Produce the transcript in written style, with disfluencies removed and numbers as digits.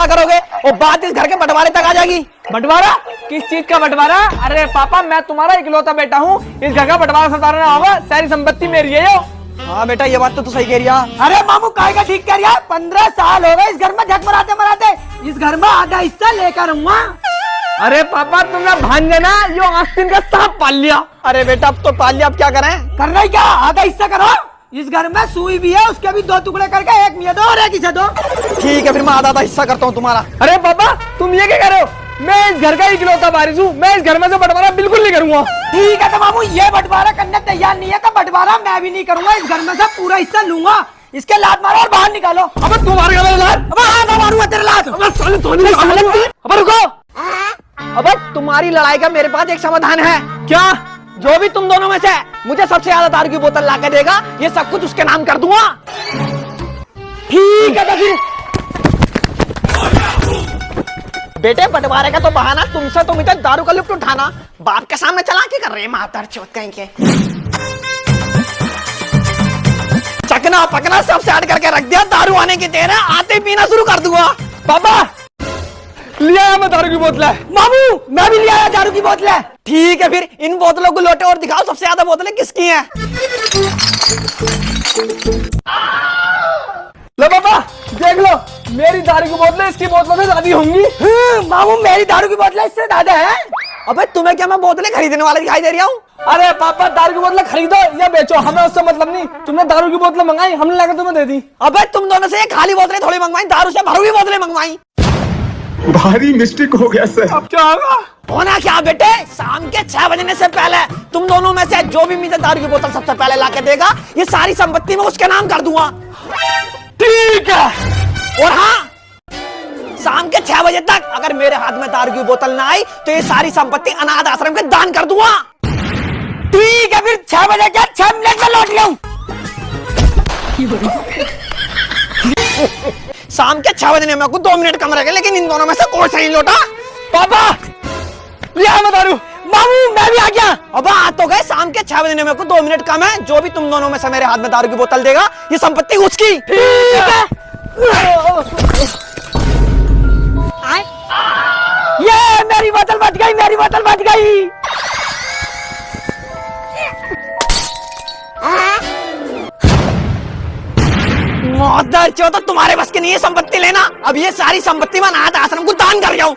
करोगे और बात इस घर के बंटवारे तक आ जाएगी। बंटवारा? किस चीज का बंटवारा? अरे पापा, मैं तुम्हारा इकलौता बेटा हूँ, इस घर का बंटवारा सताना होगा, सारी संपत्ति मेरी है यो। हाँ बेटा, ये बात तो तू सही कह रही है। अरे मामू काय का ठीक कह रही है। 15 साल हो गए इस घर में झक मराते मराते, इस घर में आधा हिस्सा लेकर आऊंगा। अरे पापा, तुमने भांजे ना यो आस्तीन का सांप पाल लिया। अरे बेटा, अब तो पाल लिया, अब क्या करें? कर रही क्या? आधा हिस्सा करो। इस घर में सुई भी है, उसके भी 2 टुकड़े करके एक मुझे दो और एक इसे दो। ठीक है, फिर मैं आधा हिस्सा करता हूँ तुम्हारा। अरे पापा, तुम ये क्या कर रहे हो? मैं इस घर का इकलौता वारिस हूँ, मैं इस घर में से बंटवारा बिल्कुल नहीं करूंगा। ठीक है तो मामू, ये बंटवारा करने तैयार नहीं है तो बंटवारा मैं भी नहीं करूंगा। इस घर में से पूरा हिस्सा लूंगा। इसके लात मारो और बाहर निकालो। अब तुम्हारे घर में लात? अब हाँ मारूंगा तेरे लात। अब रुको, अब तुम्हारी लड़ाई का मेरे पास एक समाधान है। क्या? जो भी तुम दोनों में से मुझे सबसे ज्यादा दारू की बोतल लाके देगा, ये सब कुछ उसके नाम कर दूंगा। ठीक है तो फिर बेटे, बंटवारे का तो बहाना तुमसे तो मुझे दारू का लुफ्त उठाना। बाप के सामने चला के कर रहे हैं मातर चौथ कहीं के। चकना पकना सब सेट करके रख दिया, दारू आने की देर है, आते ही पीना शुरू कर दूंगा। पापा, लिया मैं दारू की बोतल है। मामू, मैं भी ले आया दारू की बोतल है। ठीक है, फिर इन बोतलों को लोटे और दिखाओ, सबसे ज्यादा बोतलें किसकी हैं? लो पापा, देख लो, मेरी दारू की बोतलें इसकी बोतलों से ज्यादा होंगी। मामू, मेरी दारू की बोतल इससे ज्यादा है। अबे तुम्हें क्या मैं बोतलें खरीदने वाला दिखाई दे रही हूँ? अरे पापा, दारू की बोतलें खरीदो या बेचो, हमें उससे मतलब नहीं। तुमने दारू की बोतलें मंगाई, हमने लाकर तुम्हें दे दी। अबे तुम दोनों से ये खाली बोतलें थोड़ी मंगवाई, दारू से भरी हुई बोतलें मंगवाई। भारी मिस्टेक हो गया सर। अब क्या होगा? होना क्या बेटे, शाम के 6 बजने से पहले तुम दोनों में से जो भी मुझे दारू की बोतल सबसे पहले लाके देगा, ये सारी संपत्ति में उसके नाम कर दूंगा। ठीक है। और हाँ, शाम के 6 बजे तक अगर मेरे हाथ में दारू की बोतल ना आई तो ये सारी संपत्ति अनाथ आश्रम के दान कर दूंगा। ठीक है, फिर 6 बजे क्या 6 मिनट में लौट लूं। शाम के 6 बजने में को 2 मिनट कम रह गए, लेकिन इन दोनों में से कोई सही लौटा। पापा, लिया मैं दारू। मामू, मैं भी आ गया। अब आ तो गए, शाम के 6 बजने में को 2 मिनट कम है। जो भी तुम दोनों में से मेरे हाथ में दारू की बोतल देगा, ये संपत्ति उसकी। ठीक है। ये मेरी बोतल बच गई, मेरी बोतल बच गई। मौत तो तुम्हारे बस की नहीं है संपत्ति लेना। अब ये सारी संपत्ति मैं अनाथ आश्रम को दान कर जाऊं।